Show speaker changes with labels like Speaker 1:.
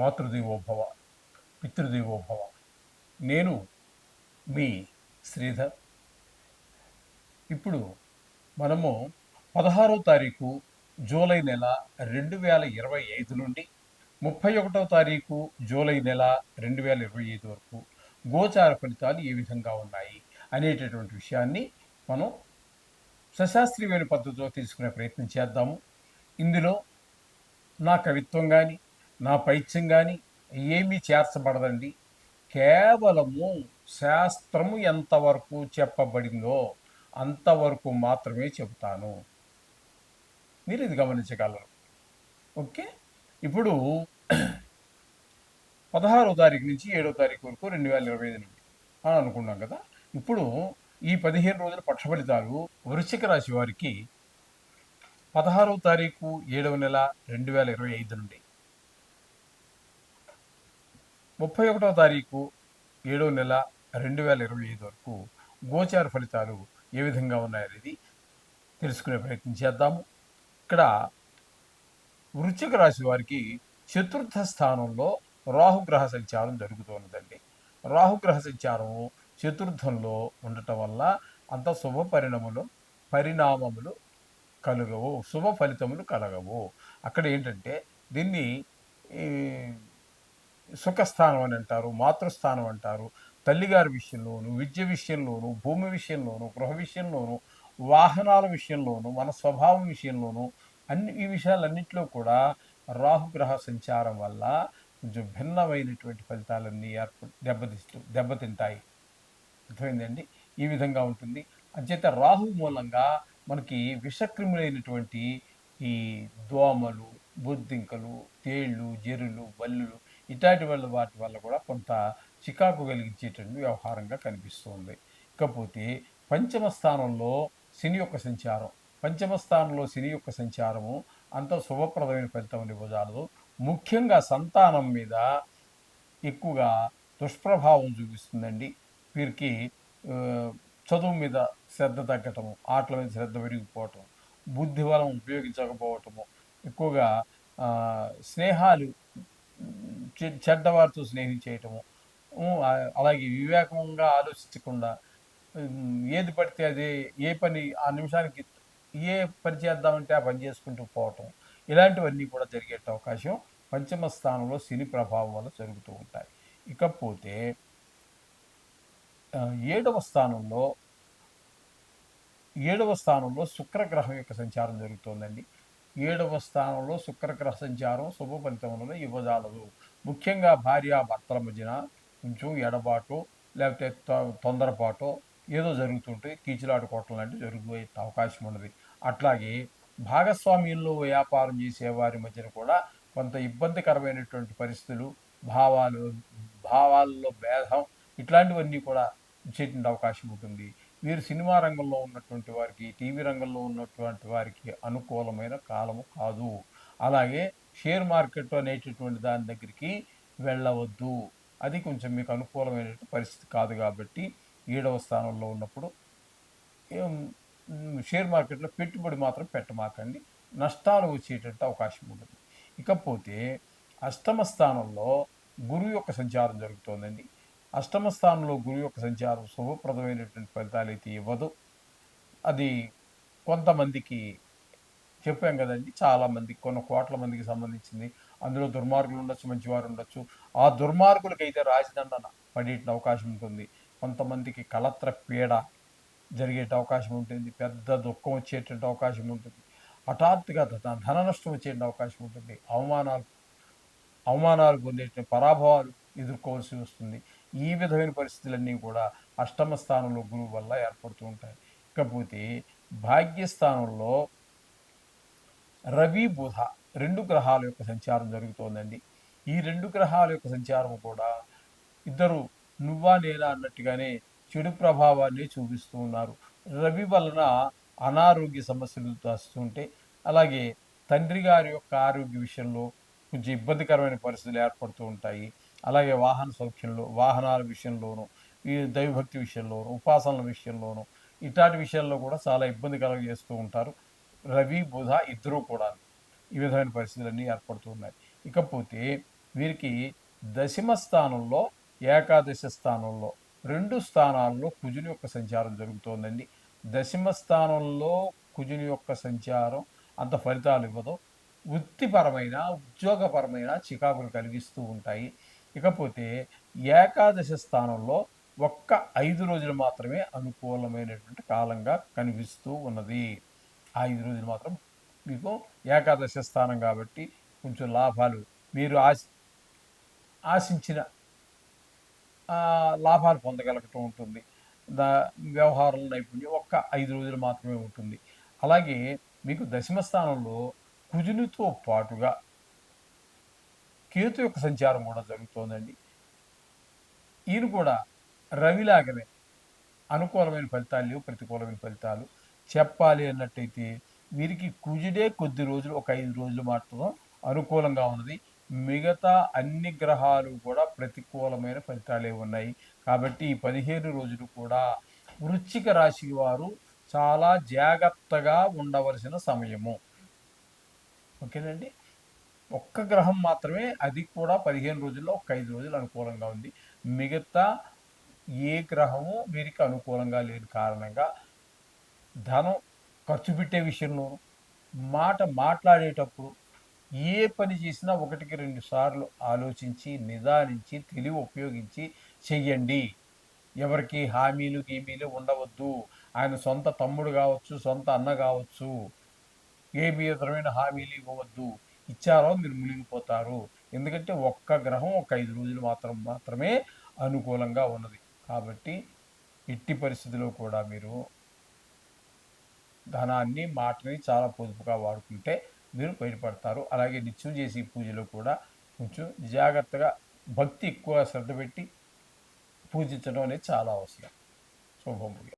Speaker 1: మాతృదేవోభవ, పితృదేవోభవ. నేను మీ శ్రీధర్. ఇప్పుడు మనము 16వ తారీఖు జూలై నెల 2025 నుండి 31వ తారీఖు జూలై నెల 2025 వరకు గోచార ఫలితాలు ఏ విధంగా ఉన్నాయి అనేటటువంటి విషయాన్ని మనం సశాస్త్రీయమైన పద్ధతిలో తీసుకునే ప్రయత్నం చేద్దాము. ఇందులో నా కవిత్వం కానీ నా పైత్యం కానీ ఏమీ చేర్చబడదండి. కేవలము శాస్త్రము ఎంతవరకు చెప్పబడిందో అంతవరకు మాత్రమే చెబుతాను. మీరు ఇది గమనించగలరు. ఓకే. ఇప్పుడు 16వ తారీఖు నుంచి 7వ తారీఖు వరకు 2025 నుండి అని అనుకున్నాం కదా. ఇప్పుడు ఈ 15 రోజుల పక్ష ఫలితాలు వృశ్చిక రాశి వారికి 16వ తారీఖు 7వ నెల 2025 నుండి 31వ తారీఖు 7వ నెల 2025 వరకు గోచార ఫలితాలు ఏ విధంగా ఉన్నాయనేది తెలుసుకునే ప్రయత్నం చేద్దాము. ఇక్కడ వృశ్చిక రాశి వారికి చతుర్థ స్థానంలో రాహుగ్రహ సంచారం జరుగుతున్నదండి. రాహుగ్రహ సంచారం చతుర్థంలో ఉండటం వల్ల అంత పరిణామములు కలగవు, శుభ ఫలితములు కలగవు. అక్కడ ఏంటంటే దీన్ని సుఖస్థానం అని అంటారు, మాతృస్థానం అంటారు. తల్లిగారి విషయంలోను, విద్య విషయంలోను, భూమి విషయంలోను, గృహ విషయంలోను, వాహనాల విషయంలోను, మన స్వభావం విషయంలోను ఈ విషయాలన్నింటిలో కూడా రాహుగ్రహ సంచారం వల్ల కొంచెం భిన్నమైనటువంటి ఫలితాలన్నీ దెబ్బతింటాయి. అర్థమైందండి. ఈ విధంగా ఉంటుంది. అంచేత రాహు మూలంగా మనకి విషక్రిములైనటువంటి ఈ దోమలు, బొద్దింకలు, తేళ్ళు, జెరులు, బల్లులు ఇట్లాంటి వాటి వల్ల కూడా కొంత చికాకు కలిగించేటువంటి వ్యవహారంగా కనిపిస్తుంది. ఇకపోతే పంచమ స్థానంలో శని యొక్క సంచారం. పంచమ స్థానంలో శని యొక్క సంచారము అంత శుభప్రదమైన ఫలితం ఇవ్వజాలదు. ముఖ్యంగా సంతానం మీద ఎక్కువగా దుష్ప్రభావం చూపిస్తుందండి. వీరికి చదువు మీద శ్రద్ధ తగ్గటము, ఆటల మీద శ్రద్ధ పెరిగిపోవటం, బుద్ధి బలం ఉపయోగించకపోవటము, ఎక్కువగా స్నేహాలు చెడ్డవారితో స్నేహించేయటము, అలాగే వివేకంగా ఆలోచించకుండా ఏది పడితే అదే ఏ పని ఆ నిమిషానికి ఏ పని చేద్దామంటే ఆ పని చేసుకుంటూ పోవటం, ఇలాంటివన్నీ కూడా జరిగే అవకాశం పంచమ స్థానంలో శని ప్రభావం వల్ల జరుగుతూ ఉంటాయి. ఇకపోతే 7వ స్థానంలో శుక్రగ్రహం యొక్క సంచారం జరుగుతోందండి. 7వ స్థానంలో శుక్రగ్రహ సంచారం శుభ ఫలితములను ఇవ్వజాలదు. ముఖ్యంగా భార్యాభర్తల మధ్యన కొంచెం ఎడబాటు లేకపోతే తొందరపాటు ఏదో జరుగుతుంటే కీచులాడుకోవటం లాంటివి జరిగే అవకాశం ఉన్నది. అట్లాగే భాగస్వామ్యంలో వ్యాపారం చేసే వారి మధ్యన కూడా కొంత ఇబ్బందికరమైనటువంటి పరిస్థితులు, భావాల్లో భేదం ఇట్లాంటివన్నీ కూడా వచ్చేటువంటి అవకాశం ఉంటుంది. వీరు సినిమా రంగంలో ఉన్నటువంటి వారికి, టీవీ రంగంలో ఉన్నటువంటి వారికి అనుకూలమైన కాలము కాదు. అలాగే షేర్ మార్కెట్ అనేటటువంటి దాని దగ్గరికి వెళ్ళవద్దు. అది కొంచెం మీకు అనుకూలమైన పరిస్థితి కాదు కాబట్టి 7వ స్థానంలో ఉన్నప్పుడు షేర్ మార్కెట్లో పెట్టుబడి మాత్రం పెట్టమాకండి. నష్టాలు వచ్చేటట్టు అవకాశం ఉంటుంది. ఇకపోతే అష్టమ స్థానంలో గురువు యొక్క సంచారం జరుగుతోందండి. అష్టమ స్థానంలో గురువు యొక్క సంచారం శుభప్రదమైనటువంటి ఫలితాలు అయితే ఇవ్వదు. అది కొంతమందికి చెప్పాం కదండి, చాలామందికి కొన్ని కోట్ల మందికి సంబంధించింది. అందులో దుర్మార్గులు ఉండొచ్చు, మంచివారు ఉండొచ్చు. ఆ దుర్మార్గులకైతే రాజదండన పడే అవకాశం ఉంటుంది. కొంతమందికి కళత్ర పీడ జరిగే అవకాశం ఉంటుంది. పెద్ద దుఃఖం వచ్చేటువంటి అవకాశం ఉంటుంది. హఠాత్తుగా ధన నష్టం వచ్చే అవకాశం ఉంటుంది. అవమానాలు పొందేటువంటి పరాభవాలు ఎదుర్కోవాల్సి వస్తుంది. ఈ విధమైన పరిస్థితులన్నీ కూడా అష్టమ స్థానంలో గురువు వల్ల ఏర్పడుతూ ఉంటాయి. ఇకపోతే భాగ్యస్థానంలో రవి, బుధ 2 గ్రహాల యొక్క సంచారం జరుగుతోందండి. ఈ 2 గ్రహాల యొక్క సంచారం కూడా ఇద్దరు నువ్వా నేనా అన్నట్టుగానే చెడు ప్రభావాన్ని చూపిస్తూ ఉన్నారు. రవి వలన అనారోగ్య సమస్యలు వస్తుంటే, అలాగే తండ్రి గారి యొక్క ఆరోగ్య విషయంలో కొంచెం ఇబ్బందికరమైన పరిస్థితులు ఏర్పడుతూ ఉంటాయి. అలాగే వాహనాల విషయంలోనూ, ఈ దైవభక్తి విషయంలోనూ, ఉపాసనల విషయంలోనూ ఇట్లాంటి విషయాల్లో కూడా చాలా ఇబ్బంది కలుగజేస్తూ ఉంటారు. రవి, బుధ ఇద్దరూ కూడా ఈ విధమైన పరిస్థితులన్నీ ఏర్పడుతూ ఉన్నాయి. ఇకపోతే వీరికి దశమ స్థానంలో, ఏకాదశ స్థానంలో 2 స్థానాల్లో కుజుని యొక్క సంచారం జరుగుతోందండి. దశమ స్థానంలో కుజుని యొక్క సంచారం అంత ఫలితాలు ఇవ్వదు. వృత్తిపరమైన, ఉద్యోగపరమైన చికాకులు కలిగిస్తూ ఉంటాయి. ఇకపోతే ఏకాదశ స్థానంలో ఒక్క 5 రోజులు మాత్రమే అనుకూలమైనటువంటి కాలంగా కనిపిస్తూ ఉన్నది. ఆ 5 రోజులు మాత్రం మీకు ఏకాదశ స్థానం కాబట్టి కొంచెం లాభాలు మీరు ఆశించిన లాభాలు పొందగలగటం ఉంటుంది. దా వ్యవహారంలో నైపుణ్యం ఒక్క 5 రోజులు మాత్రమే ఉంటుంది. అలాగే మీకు దశమ స్థానంలో కుజునితో పాటుగా కేతు యొక్క సంచారం కూడా జరుగుతోందండి. ఈయన కూడా రవిలాగనే అనుకూలమైన ఫలితాలు లేవు, ప్రతికూలమైన ఫలితాలు. చెప్పాలి అన్నట్టయితే వీరికి కుజుడే కొద్ది రోజులు ఒక 5 రోజులు మాత్రం అనుకూలంగా ఉన్నది. మిగతా అన్ని గ్రహాలు కూడా ప్రతికూలమైన ఫలితాలే ఉన్నాయి. కాబట్టి ఈ 15 రోజులు కూడా వృశ్చిక రాశి వారు చాలా జాగ్రత్తగా ఉండవలసిన సమయము. ఓకేనండి. ఒక్క గ్రహం మాత్రమే, అది కూడా 15 రోజుల్లో ఒక 5 రోజులు అనుకూలంగా ఉంది. మిగతా ఏ గ్రహము వీరికి అనుకూలంగా లేని కారణంగా ధనం ఖర్చు పెట్టే విషయంలోను, మాట మాట్లాడేటప్పుడు ఏ పని చేసినా ఒకటికి 2 సార్లు ఆలోచించి, నిదానించి, తెలివి ఉపయోగించి చెయ్యండి. ఎవరికి హామీలు, గీమీలు ఉండవద్దు. ఆయన సొంత తమ్ముడు గావచ్చు, సొంత అన్న గావచ్చు. ఏ విధమైన హామీలు ఇవ్వవద్దు. ఇచ్చారో మీరు మునిగిపోతారు. ఎందుకంటే ఒక్క గ్రహం ఒక 5 రోజులు మాత్రమే అనుకూలంగా ఉన్నది. కాబట్టి ఎట్టి పరిస్థితిలో కూడా మీరు ధనాన్ని, మాటని చాలా పొదుపుగా వాడుకుంటే మీరు బయటపడతారు. అలాగే నిత్యం చేసే పూజలో కూడా కొంచెం జాగ్రత్తగా భక్తి ఎక్కువ శ్రద్ధ పెట్టి పూజించడం అనేది చాలా అవసరం. శుభం.